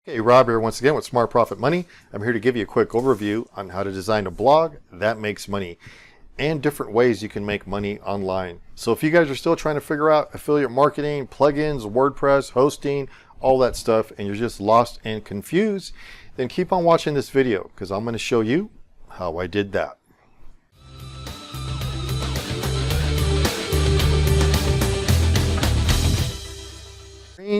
Hey, Rob here once again with Smart Profit Money. I'm here to give you a quick overview on how to design a blog that makes money and different ways you can make money online. So if you guys are still trying to figure out affiliate marketing, plugins, WordPress, hosting, all that stuff, and you're just lost and confused, then keep on watching this video because I'm going to show you how I did that.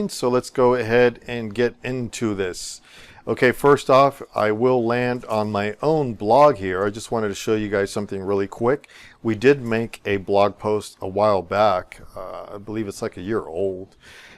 So let's go ahead and get into this. Okay, first off, I will land on my own blog here. I just wanted to show you guys something really quick. We did make a blog post a while back. I believe it's like a year old.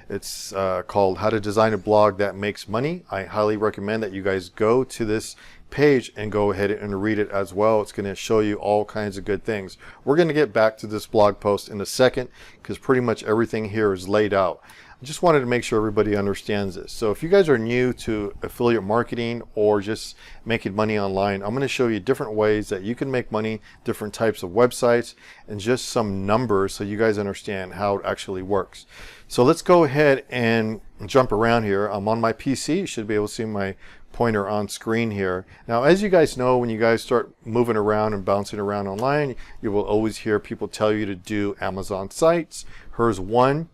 It's called How to Design a Blog That Makes Money. I highly recommend that you guys go to this page and go ahead and read it as well. It's going to show you all kinds of good things. We're going to get back to this blog post in a second because pretty much everything here is laid out. I just wanted to make sure everybody understands this. So if you guys are new to affiliate marketing or just making money online, I'm going to show you different ways that you can make money, different types of websites, and just some numbers so you guys understand how it actually works. So let's go ahead and jump around here. I'm on my PC. You should be able to see my pointer on screen here. Now, as you guys know, when you guys start moving around and bouncing around online, you will always hear people tell you to do Amazon sites. Here's one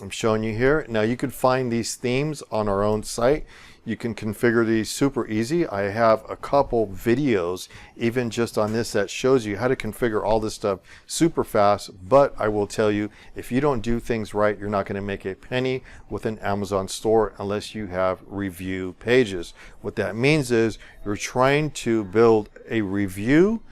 I'm showing you here. Now you can find these themes on our own site. You can configure these super easy. I have a couple videos even just on this that shows you how to configure all this stuff super fast, but I will tell you, if you don't do things right, you're not going to make a penny with an Amazon store unless you have review pages. What that means is you're trying to build a review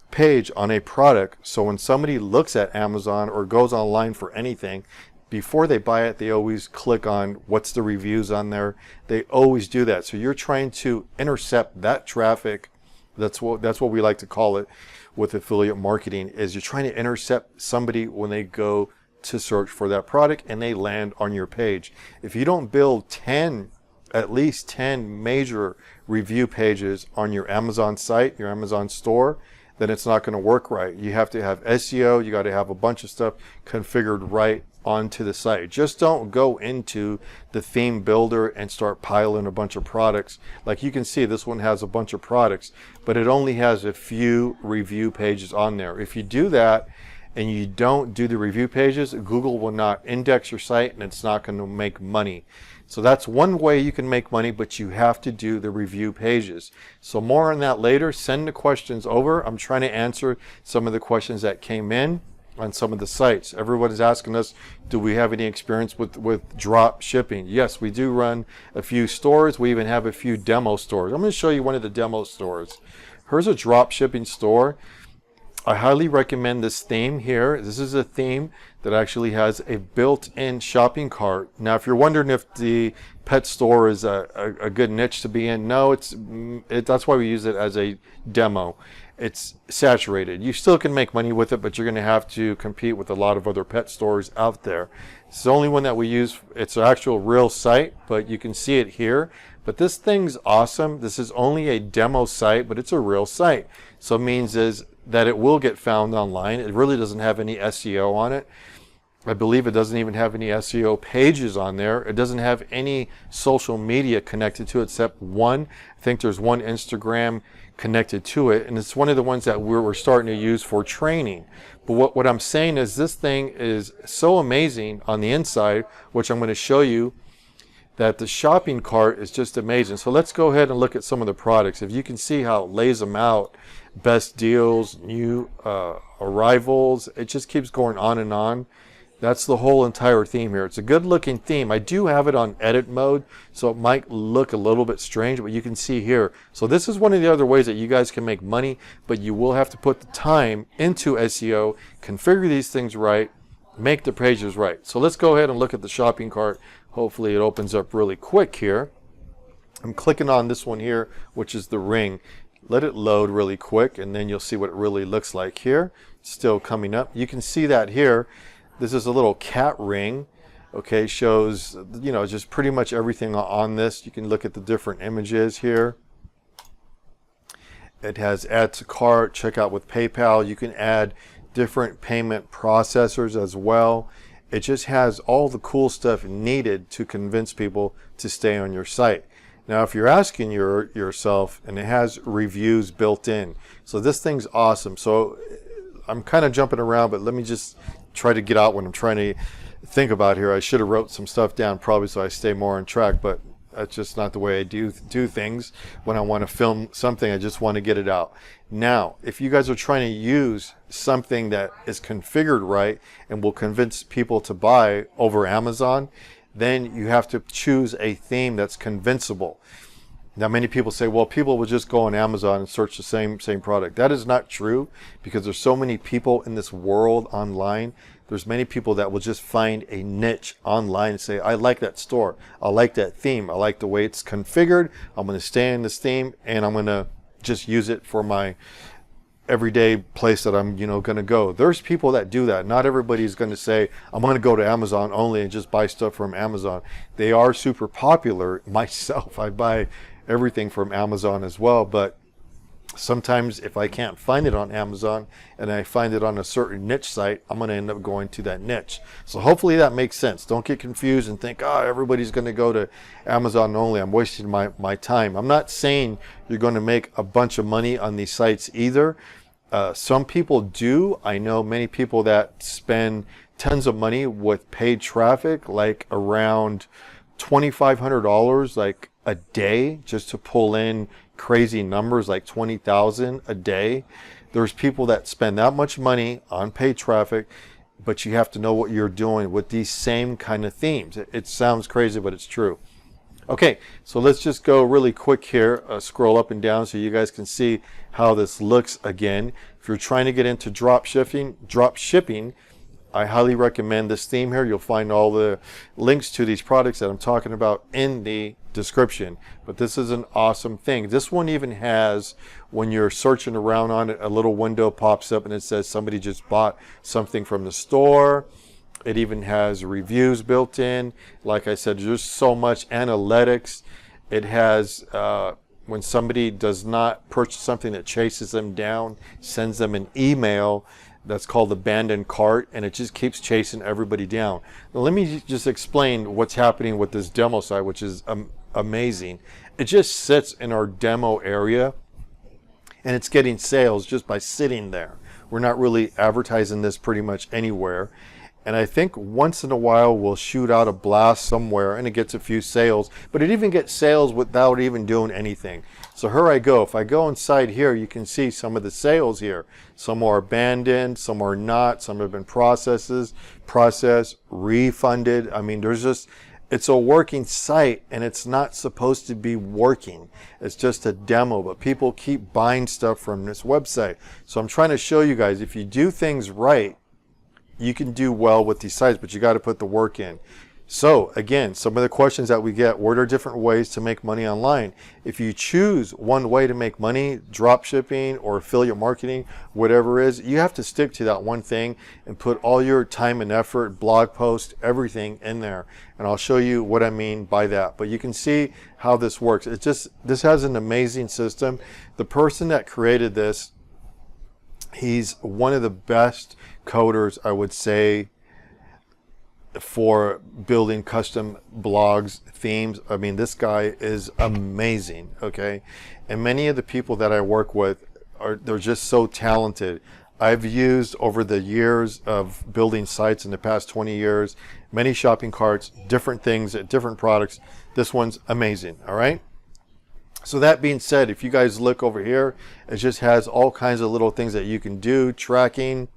page on a product, so when somebody looks at Amazon or goes online for anything, before they buy it, they always click on what's the reviews on there. They always do that. So you're trying to intercept that traffic. That's what we like to call it with affiliate marketing, is you're trying to intercept somebody when they go to search for that product and they land on your page. If you don't build at least 10 major review pages on your Amazon site, your Amazon store, then it's not going to work right. You have to have SEO. You got to have a bunch of stuff configured right onto the site. Just don't go into the theme builder and start piling a bunch of products. Like you can see, this one has a bunch of products, but it only has a few review pages on there. If you do that and you don't do the review pages, Google will not index your site and it's not going to make money. So that's one way you can make money, but you have to do the review pages. So more on that later. Send the questions over. I'm trying to answer some of the questions that came in on some of the sites. Everyone is asking us, do we have any experience with drop shipping? Yes, we do run a few stores. We even have a few demo stores. I'm going to show you one of the demo stores. Here's a drop shipping store. I highly recommend this theme here. This is a theme that actually has a built-in shopping cart. Now, if you're wondering if the pet store is a good niche to be in, no, that's why we use it as a demo. It's saturated. You still can make money with it, but you're going to have to compete with a lot of other pet stores out there. It's the only one that we use. It's an actual real site, but you can see it here. But this thing's awesome. This is only a demo site, but it's a real site. So it means is that it will get found online. It really doesn't have any SEO on it. I believe it doesn't even have any SEO pages on there. It doesn't have any social media connected to it except one. I think there's one Instagram connected to it, and it's one of the ones that we're starting to use for training. But what I'm saying is this thing is so amazing on the inside, which I'm going to show you, that the shopping cart is just amazing. So let's go ahead and look at some of the products. If you can see how it lays them out, best deals, new arrivals, it just keeps going on and on. That's the whole entire theme here. It's a good looking theme. I do have it on edit mode, so it might look a little bit strange, but you can see here. So this is one of the other ways that you guys can make money, but you will have to put the time into SEO, configure these things right, make the pages right. So let's go ahead and look at the shopping cart. Hopefully it opens up really quick here. I'm clicking on this one here, which is the ring. Let it load really quick, and then you'll see what it really looks like here. It's still coming up. You can see that here. This is a little cat ring. Okay, shows, you know, just pretty much everything on this. You can look at the different images here. It has add to cart, checkout with PayPal. You can add different payment processors as well. It just has all the cool stuff needed to convince people to stay on your site. Now, if you're asking yourself, and it has reviews built in, so this thing's awesome. So I'm kind of jumping around, but let me just try to get out what I'm trying to think about here. I should have wrote some stuff down probably so I stay more on track, but that's just not the way I do things. When I want to film something, I just want to get it out. Now, if you guys are trying to use something that is configured right and will convince people to buy over Amazon, then you have to choose a theme that's convincible. Now, many people say, well, people will just go on Amazon and search the same product. That is not true, because there's so many people in this world online. There's many people that will just find a niche online and say, I like that store. I like that theme. I like the way it's configured. I'm going to stay in this theme, and I'm going to just use it for my everyday place that I'm, going to go. There's people that do that. Not everybody's going to say, I'm going to go to Amazon only and just buy stuff from Amazon. They are super popular. Myself, I buy everything from Amazon as well, but sometimes if I can't find it on Amazon and I find it on a certain niche site, I'm going to end up going to that niche. So hopefully that makes sense. Don't get confused and think, everybody's going to go to Amazon only. I'm wasting my time. I'm not saying you're going to make a bunch of money on these sites either. Some people do. I know many people that spend tons of money with paid traffic, like around $2,500 like a day, just to pull in crazy numbers like 20,000 a day. There's people that spend that much money on paid traffic, but you have to know what you're doing with these same kind of themes. It sounds crazy, but it's true. Okay, so let's just go really quick here, scroll up and down so you guys can see how this looks again. If you're trying to get into drop shipping, I highly recommend this theme here. You'll find all the links to these products that I'm talking about in the description. But this is an awesome thing. This one even has, when you're searching around on it, a little window pops up and it says somebody just bought something from the store. It even has reviews built in. Like I said, there's so much analytics. It has, when somebody does not purchase something, that chases them down, sends them an email that's called abandoned cart, and it just keeps chasing everybody down. Now, let me just explain what's happening with this demo site, which is amazing. It just sits in our demo area, and it's getting sales just by sitting there. We're not really advertising this pretty much anywhere. And I think once in a while we'll shoot out a blast somewhere and it gets a few sales, but it even gets sales without even doing anything. So here I go. If I go inside here, you can see some of the sales here. Some are abandoned, some are not, some have been processed, refunded. I mean, it's a working site, and it's not supposed to be working. It's just a demo, but people keep buying stuff from this website. So I'm trying to show you guys, if you do things right, you can do well with these sites, but you got to put the work in. So again, some of the questions that we get, what are different ways to make money online? If you choose one way to make money, drop shipping or affiliate marketing, whatever it is, you have to stick to that one thing and put all your time and effort, blog post, everything in there. And I'll show you what I mean by that. But you can see how this works. This has an amazing system. The person that created this, he's one of the best coders, I would say, for building custom blogs, themes. I mean, this guy is amazing, okay? And many of the people that I work with, they're just so talented. I've used, over the years of building sites in the past 20 years, many shopping carts, different things, different products. This one's amazing, all right? So that being said, if you guys look over here, it just has all kinds of little things that you can do, tracking,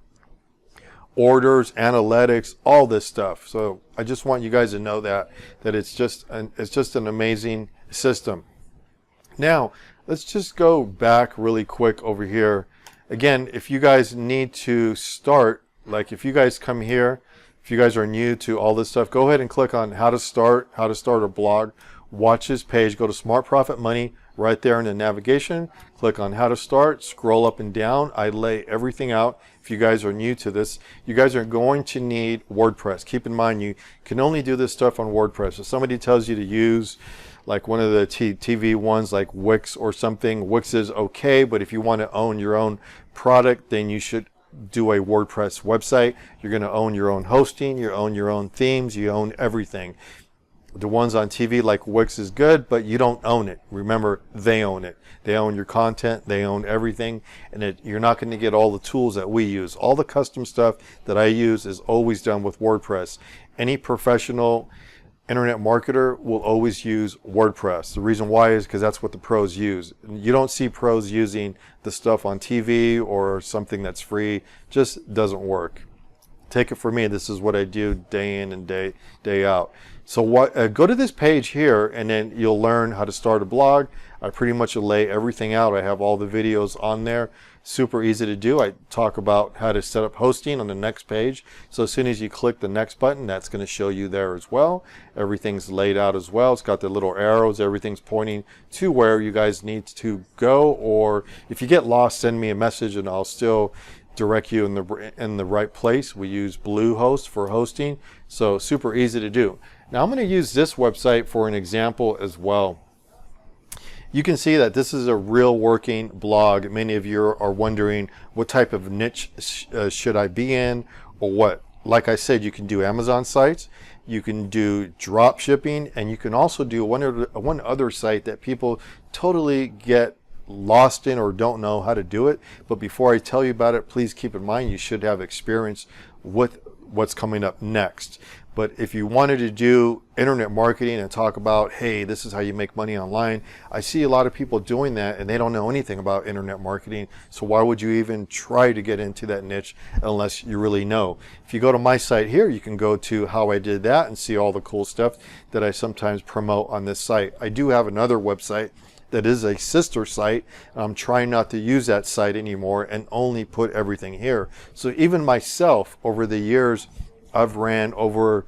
orders, analytics, all this stuff. So I just want you guys to know that it's just an amazing system. Now, let's just go back really quick over here. Again, if you guys need to start, like if you guys come here, if you guys are new to all this stuff, go ahead and click on how to start a blog. Watch this page, go to Smart Profit Money right there in the navigation, click on how to start, scroll up and down. I lay everything out. If you guys are new to this, you guys are going to need WordPress. Keep in mind, you can only do this stuff on WordPress. If somebody tells you to use like one of the TV ones like Wix or something, Wix is okay, but if you want to own your own product, then you should do a WordPress website. You're going to own your own hosting, you own your own themes, you own everything. The ones on TV like Wix is good, but you don't own it. Remember, they own it. They own your content. They own everything. And you're not going to get all the tools that we use. All the custom stuff that I use is always done with WordPress. Any professional internet marketer will always use WordPress. The reason why is because that's what the pros use. You don't see pros using the stuff on TV or something that's free. Just doesn't work. Take it from me, this is what I do day in and day out. So go to this page here, and then you'll learn how to start a blog. I pretty much lay everything out. I have all the videos on there. Super easy to do. I talk about how to set up hosting on the next page. So as soon as you click the next button, that's going to show you there as well. Everything's laid out as well. It's got the little arrows. Everything's pointing to where you guys need to go. Or if you get lost, send me a message and I'll still direct you in the right place. We use Bluehost for hosting, so super easy to do. Now I'm going to use this website for an example as well. You can see that this is a real working blog. Many of you are wondering what type of niche should I be in or what. Like I said, you can do Amazon sites, you can do drop shipping, and you can also do one other site that people totally get lost in or don't know how to do it. But before I tell you about it, please keep in mind you should have experience with what's coming up next. But if you wanted to do internet marketing and talk about, hey, this is how you make money online, I see a lot of people doing that and they don't know anything about internet marketing. So why would you even try to get into that niche unless you really know? If you go to my site here, you can go to how I did that and see all the cool stuff that I sometimes promote on this site. I do have another website that is a sister site. I'm trying not to use that site anymore and only put everything here. So even myself, over the years, I've ran over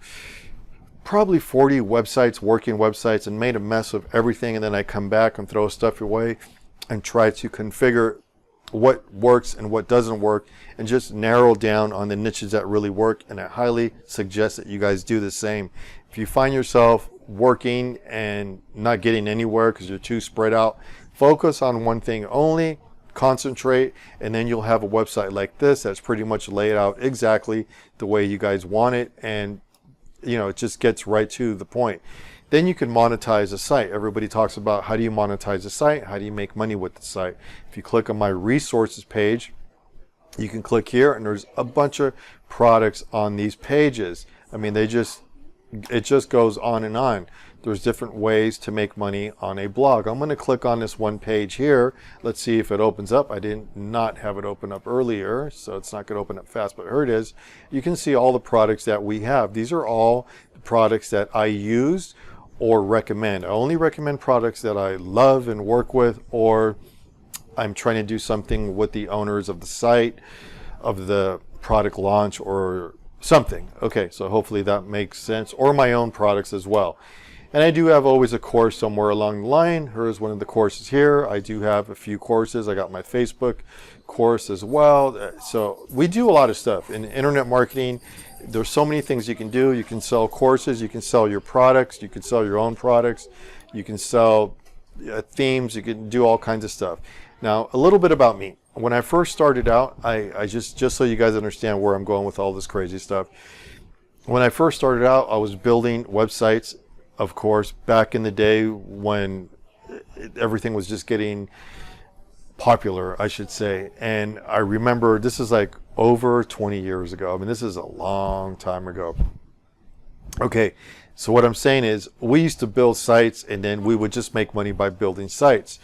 probably 40 websites, working websites, and made a mess of everything. And then I come back and throw stuff away and try to configure what works and what doesn't work and just narrow down on the niches that really work. And I highly suggest that you guys do the same. If you find yourself working and not getting anywhere because you're too spread out, focus on one thing only, concentrate, and then you'll have a website like this that's pretty much laid out exactly the way you guys want it, and it just gets right to the point. Then you can monetize a site. Everybody talks about how do you monetize a site, how do you make money with the site. If you click on my resources page, you can click here and there's a bunch of products on these pages. I mean, it just goes on and on. There's different ways to make money on a blog. I'm going to click on this one page here. Let's see if it opens up. I did not have it open up earlier, so it's not going to open up fast, but here it is. You can see all the products that we have. These are all the products that I use or recommend. I only recommend products that I love and work with, or I'm trying to do something with the owners of the site, of the product launch, or something. Okay, so hopefully that makes sense, or my own products as well. And I do have always a course somewhere along the line. Here's one of the courses here. I do have a few courses. I got my Facebook course as well. So we do a lot of stuff in internet marketing. There's so many things you can do. You can sell courses, you can sell your products, you can sell your own products, you can sell themes, you can do all kinds of stuff. Now, a little bit about me. When I first started out, I just so you guys understand where I'm going with all this crazy stuff. When I first started out, I was building websites, of course, back in the day when everything was just getting popular, I should say. And I remember, this is like over 20 years ago. I mean, this is a long time ago. Okay, so what I'm saying is we used to build sites and then we would just make money by building sites.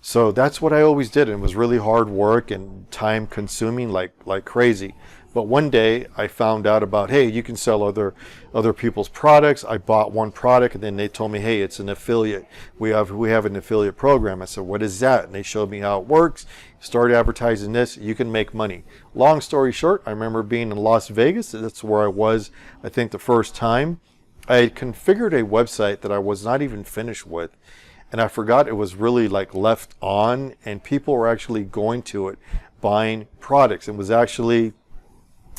So that's what I always did, and it was really hard work and time consuming like crazy. But one day I found out about, hey, you can sell other people's products. I bought one product and then they told me, hey, it's an affiliate. We have an affiliate program. I said, what is that? And they showed me how it works. Start advertising this, you can make money. Long story short, I remember being in Las Vegas. That's where I was, I think, the first time. I had configured a website that I was not even finished with. And I forgot it was really like left on, and people were actually going to it, buying products. It was actually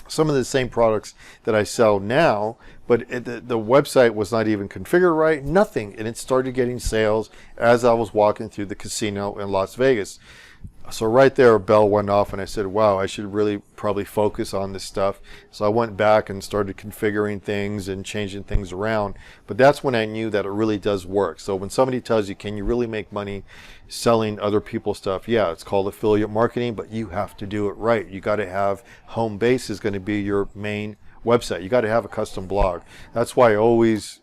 some of the same products that I sell now, but the website was not even configured right, nothing. And it started getting sales as I was walking through the casino in Las Vegas. So right there, a bell went off, and I said, wow, I should really probably focus on this stuff. So I went back and started configuring things and changing things around. But that's when I knew that it really does work. So when somebody tells you, can you really make money selling other people's stuff? Yeah, it's called affiliate marketing, but you have to do it right. You got to have home base is going to be your main website. You got to have a custom blog. That's why I always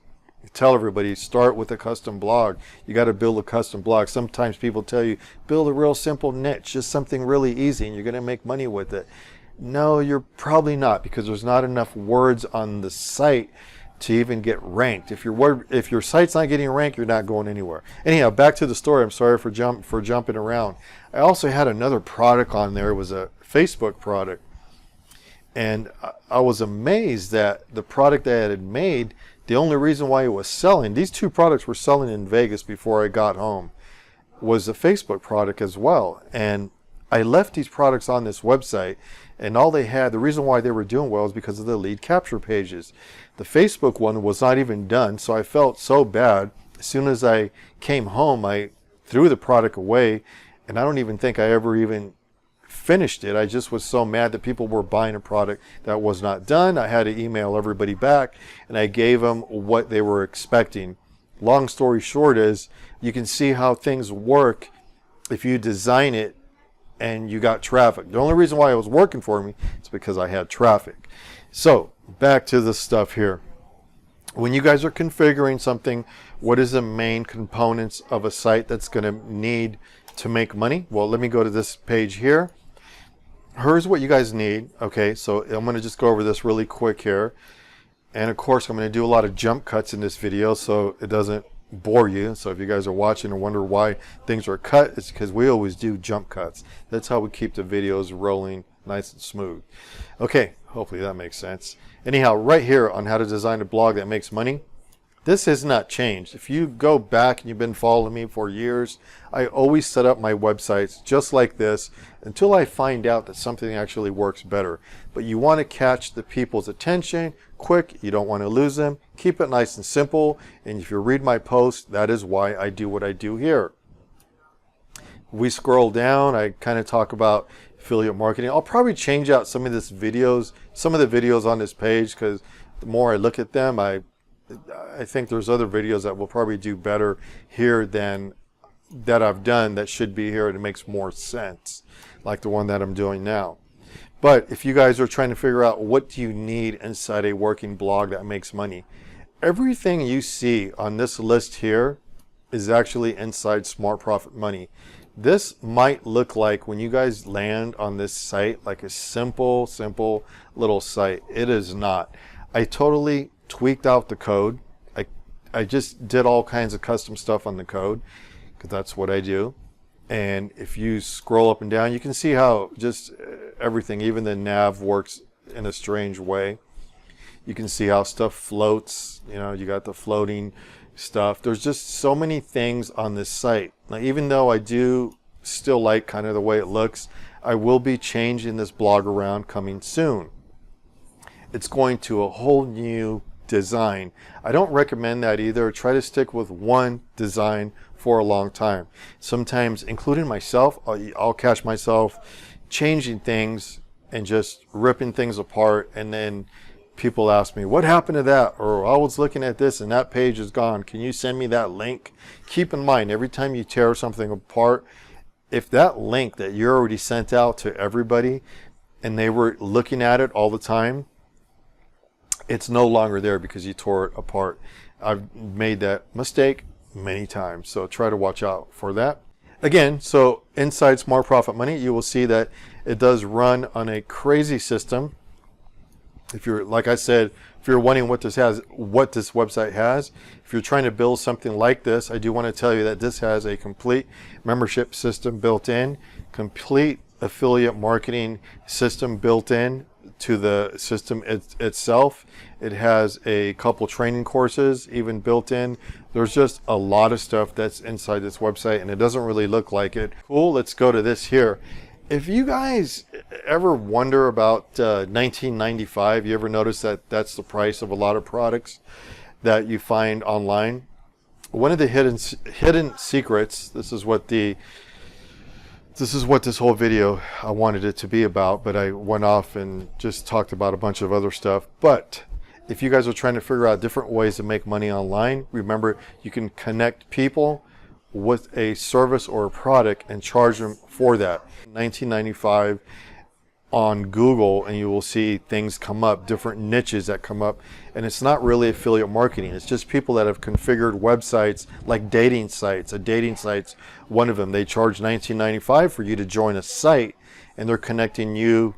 tell everybody, start with a custom blog. You got to build a custom blog. Sometimes people tell you, build a real simple niche, just something really easy, and you're going to make money with it. No, you're probably not, because there's not enough words on the site to even get ranked. If your site's not getting ranked, you're not going anywhere. Anyhow, back to the story. I'm sorry for jumping around. I also had another product on there. It was a Facebook product, and I was amazed that the product that I had made, the only reason why it was selling, these two products were selling in Vegas before I got home, was a Facebook product as well. And I left these products on this website, and all they had, the reason why they were doing well is because of the lead capture pages. The Facebook one was not even done, so I felt so bad. As soon as I came home, I threw the product away, and I don't even think I ever even finished it. I just was so mad that people were buying a product that was not done. I had to email everybody back, and I gave them what they were expecting. Long story short is, you can see how things work if you design it and you got traffic. The only reason why it was working for me is because I had traffic. So back to the stuff here. When you guys are configuring something, what is the main components of a site that's going to need to make money? Well, let me go to this page here. Here's what you guys need. Okay, so I'm going to just go over this really quick here. And of course, I'm going to do a lot of jump cuts in this video so it doesn't bore you. So if you guys are watching and wonder why things are cut, it's because we always do jump cuts. That's how we keep the videos rolling nice and smooth. Okay, hopefully that makes sense. Anyhow, right here on how to design a blog that makes money, this has not changed. If you go back and you've been following me for years, I always set up my websites just like this until I find out that something actually works better. But you want to catch the people's attention quick. You don't want to lose them. Keep it nice and simple. And if you read my post, that is why I do what I do here. We scroll down, I kind of talk about affiliate marketing. I'll probably change out some of the videos on this page, because the more I look at them, I think there's other videos that will probably do better here than that I've done that should be here, and it makes more sense, like the one that I'm doing now. But if you guys are trying to figure out what do you need inside a working blog that makes money, everything you see on this list here is actually inside Smart Profit Money. This might look like, when you guys land on this site, like a simple little site. It is not. I totally tweaked out the code. I just did all kinds of custom stuff on the code, because that's what I do. And if you scroll up and down, you can see how just everything, even the nav, works in a strange way. You can see how stuff floats. You know, you got the floating stuff. There's just so many things on this site. Now, even though I do still like kind of the way it looks, I will be changing this blog around coming soon. It's going to a whole new design. I don't recommend that either. Try to stick with one design for a long time. Sometimes, including myself, I'll catch myself changing things and just ripping things apart, and then people ask me, what happened to that? Or I was looking at this and that page is gone. Can you send me that link? Keep in mind, every time you tear something apart, if that link that you already sent out to everybody and they were looking at it all the time, it's no longer there because you tore it apart. I've made that mistake many times, so try to watch out for that. Again, so inside Smart Profit Money, you will see that it does run on a crazy system. If you're, like I said, if you're wondering what this website has, if you're trying to build something like this, I do want to tell you that this has a complete membership system built in, complete affiliate marketing system built in to the system itself. It has a couple training courses even built in. There's just a lot of stuff that's inside this website, and it doesn't really look like it. Cool, let's go to this here. If you guys ever wonder about $19.95, you ever notice that that's the price of a lot of products that you find online? One of the hidden secrets, this is what the This is what this whole video I wanted it to be about, but I went off and just talked about a bunch of other stuff. But if you guys are trying to figure out different ways to make money online, remember you can connect people with a service or a product and charge them for that. $19.95 on Google, and you will see things come up, different niches that come up, and it's not really affiliate marketing. It's just people that have configured websites like dating sites. A dating site's one of them. They charge $19.95 for you to join a site, and they're connecting you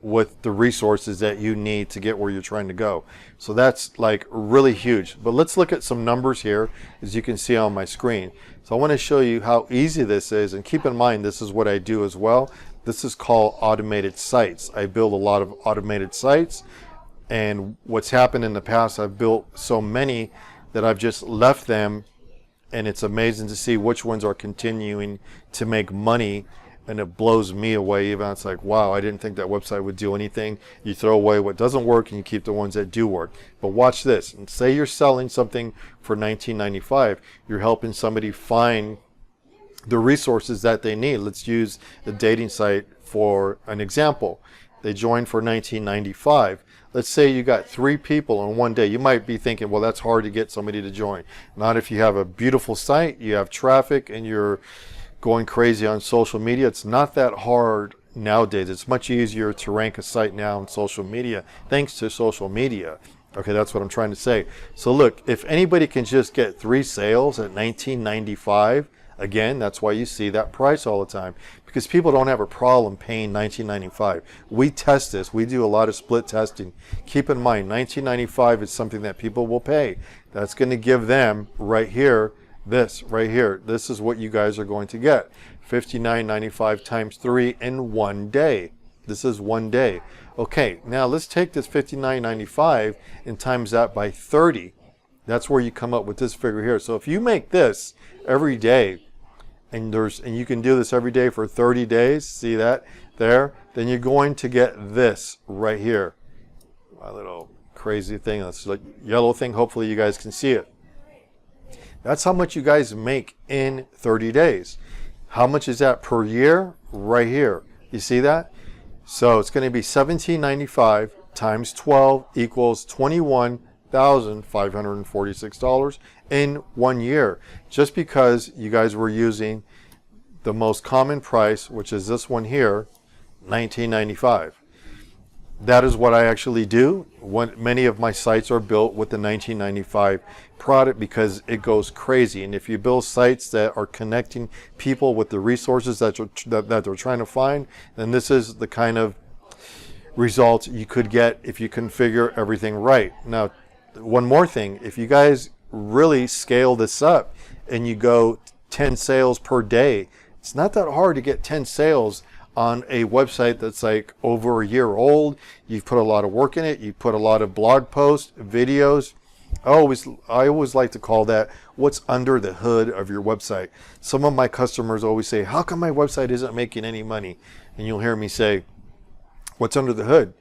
with the resources that you need to get where you're trying to go. So that's like really huge. But let's look at some numbers here, as you can see on my screen. So I want to show you how easy this is, and keep in mind this is what I do as well. This is called automated sites. I build a lot of automated sites, and what's happened in the past, I've built so many that I've just left them, and it's amazing to see which ones are continuing to make money, and it blows me away. Even it's like, wow, I didn't think that website would do anything. You throw away what doesn't work and you keep the ones that do work. But watch this, and say you're selling something for $19.95. You're helping somebody find the resources that they need. Let's use the dating site for an example. They joined for $19.95. Let's say you got 3 people in one day. You might be thinking, well, that's hard to get somebody to join. Not if you have a beautiful site, you have traffic, and you're going crazy on social media. It's not that hard nowadays. It's much easier to rank a site now on social media, thanks to social media. Okay, that's what I'm trying to say. So look, if anybody can just get 3 sales at $19.95, again, that's why you see that price all the time, because people don't have a problem paying $19.95. We test this. We do a lot of split testing. Keep in mind, $19.95 is something that people will pay. That's going to give them right here, this right here. This is what you guys are going to get. $59.95 times 3 in one day. This is one day. Okay, now let's take this $59.95 and times that by 30. That's where you come up with this figure here. So if you make this every day, and you can do this every day for 30 days, see that there, then you're going to get this right here. My little crazy thing, that's like yellow thing. Hopefully you guys can see it. That's how much you guys make in 30 days. How much is that per year? Right here. You see that? So it's going to be $17.95 times 12 equals $21,546 in 1 year, just because you guys were using the most common price, which is this one here, $19.95. That is what I actually do. Many of my sites are built with the $19.95 product because it goes crazy. And if you build sites that are connecting people with the resources that they're trying to find, then this is the kind of results you could get if you configure everything right. Now, one more thing, if you guys really scale this up and you go 10 sales per day, it's not that hard to get 10 sales on a website that's like over a year old. You've put a lot of work in it. You put a lot of blog posts, videos. I always like to call that what's under the hood of your website. Some of my customers always say, how come my website isn't making any money? And you'll hear me say, what's under the hood?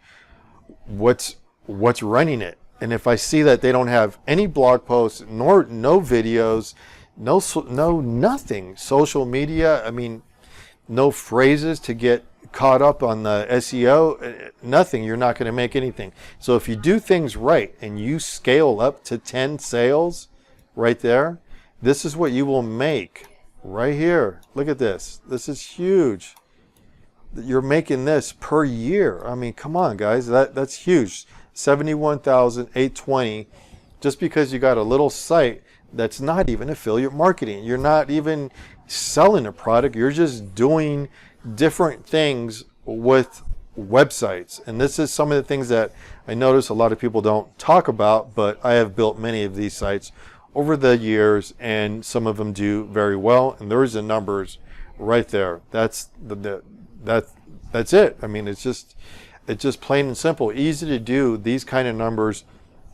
What's running it? And if I see that they don't have any blog posts, nor no videos, no nothing, social media, I mean, no phrases to get caught up on the SEO, nothing, you're not going to make anything. So if you do things right and you scale up to 10 sales right there, this is what you will make right here. Look at this. This is huge. You're making this per year. I mean, come on, guys. That's huge. $71,820 just because you got a little site that's not even affiliate marketing. You're not even selling a product. You're just doing different things with websites. And this is some of the things that I notice a lot of people don't talk about, but I have built many of these sites over the years, and some of them do very well. And there's the numbers right there. That's it. I mean, it's just plain and simple, easy to do these kind of numbers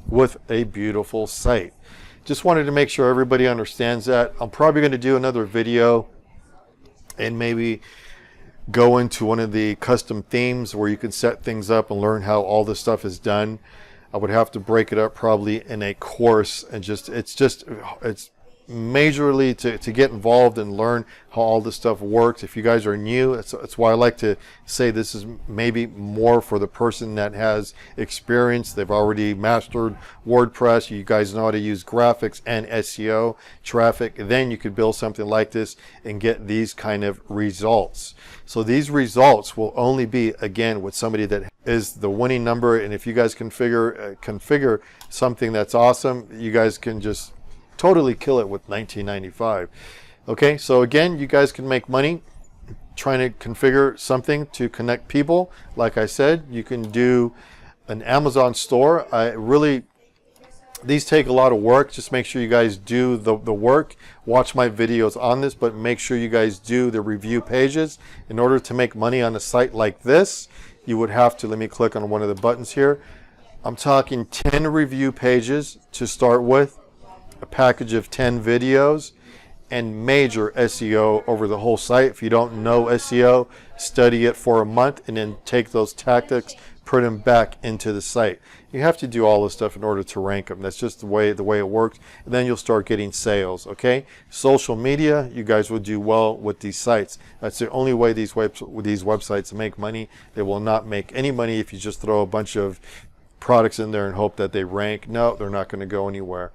with a beautiful site. Just wanted to make sure everybody understands that. I'm probably going to do another video and maybe go into one of the custom themes where you can set things up and learn how all this stuff is done. I would have to break it up probably in a course, and it's majorly to get involved and learn how all this stuff works. If you guys are new, that's why I like to say this is maybe more for the person that has experience. They've already mastered WordPress. You guys know how to use graphics and SEO traffic. Then you could build something like this and get these kind of results. So these results will only be, again, with somebody that is the winning number. And if you guys configure something that's awesome, you guys can just totally kill it with $19.95. Okay, so again, you guys can make money trying to configure something to connect people. Like I said, you can do an Amazon store. These take a lot of work. Just make sure you guys do the work. Watch my videos on this, but make sure you guys do the review pages. In order to make money on a site like this, you would have to, let me click on one of the buttons here. I'm talking 10 review pages to start with, a package of 10 videos, and major SEO over the whole site. If you don't know SEO, study it for a month and then take those tactics, put them back into the site. You have to do all this stuff in order to rank them. That's just the way it works. And then you'll start getting sales. Okay, social media, you guys will do well with these sites. That's the only way these websites make money. They will not make any money if you just throw a bunch of products in there and hope that they rank. No, they're not going to go anywhere.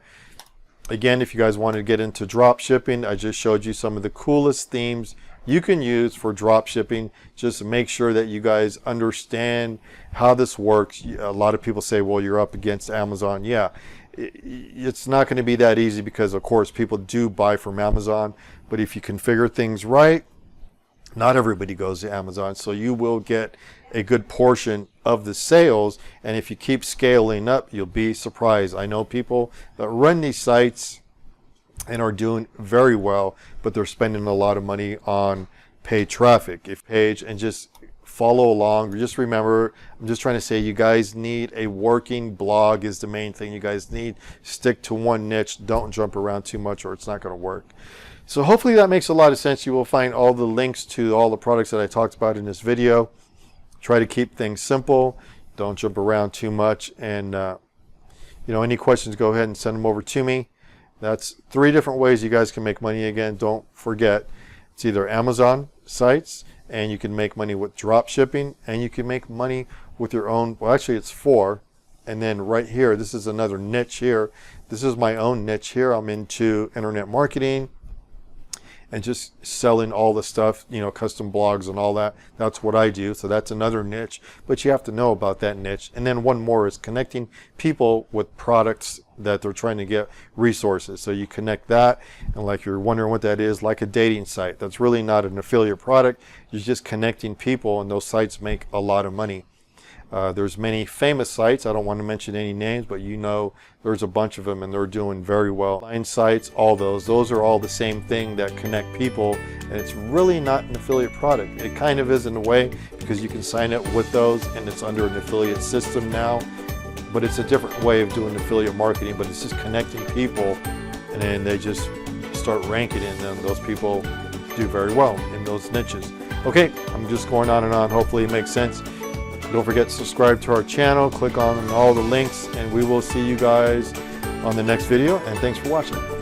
Again, if you guys want to get into drop shipping, I just showed you some of the coolest themes you can use for drop shipping. Just make sure that you guys understand how this works. A lot of people say, well, you're up against Amazon. Yeah, it's not going to be that easy because, of course, people do buy from Amazon. But if you configure things right, not everybody goes to Amazon. So you will get a good portion of the sales. And if you keep scaling up, you'll be surprised. I know people that run these sites and are doing very well, but they're spending a lot of money on paid traffic. And just follow along. Just remember, I'm just trying to say, you guys need a working blog is the main thing you guys need. Stick to one niche. Don't jump around too much or it's not going to work. So hopefully that makes a lot of sense. You will find all the links to all the products that I talked about in this video. Try to keep things simple. Don't jump around too much. And any questions, go ahead and send them over to me. That's 3 different ways you guys can make money. Again, don't forget, it's either Amazon sites, and you can make money with drop shipping, and you can make money with your own, well, actually it's 4. And then right here, this is another niche here. This is my own niche here. I'm into internet marketing and just selling all the stuff, custom blogs and all that. That's what I do. So that's another niche, but you have to know about that niche. And then one more is connecting people with products that they're trying to get resources. So you connect that, and like you're wondering what that is, like a dating site. That's really not an affiliate product. You're just connecting people, and those sites make a lot of money. There's many famous sites. I don't want to mention any names, but there's a bunch of them and they're doing very well. Line sites, all those are all the same thing that connect people, and it's really not an affiliate product. It kind of is in a way because you can sign up with those and it's under an affiliate system now, but it's a different way of doing affiliate marketing, but it's just connecting people and then they just start ranking in them. Those people do very well in those niches. Okay, I'm just going on and on. Hopefully it makes sense. Don't forget to subscribe to our channel, click on all the links, and we will see you guys on the next video, and thanks for watching.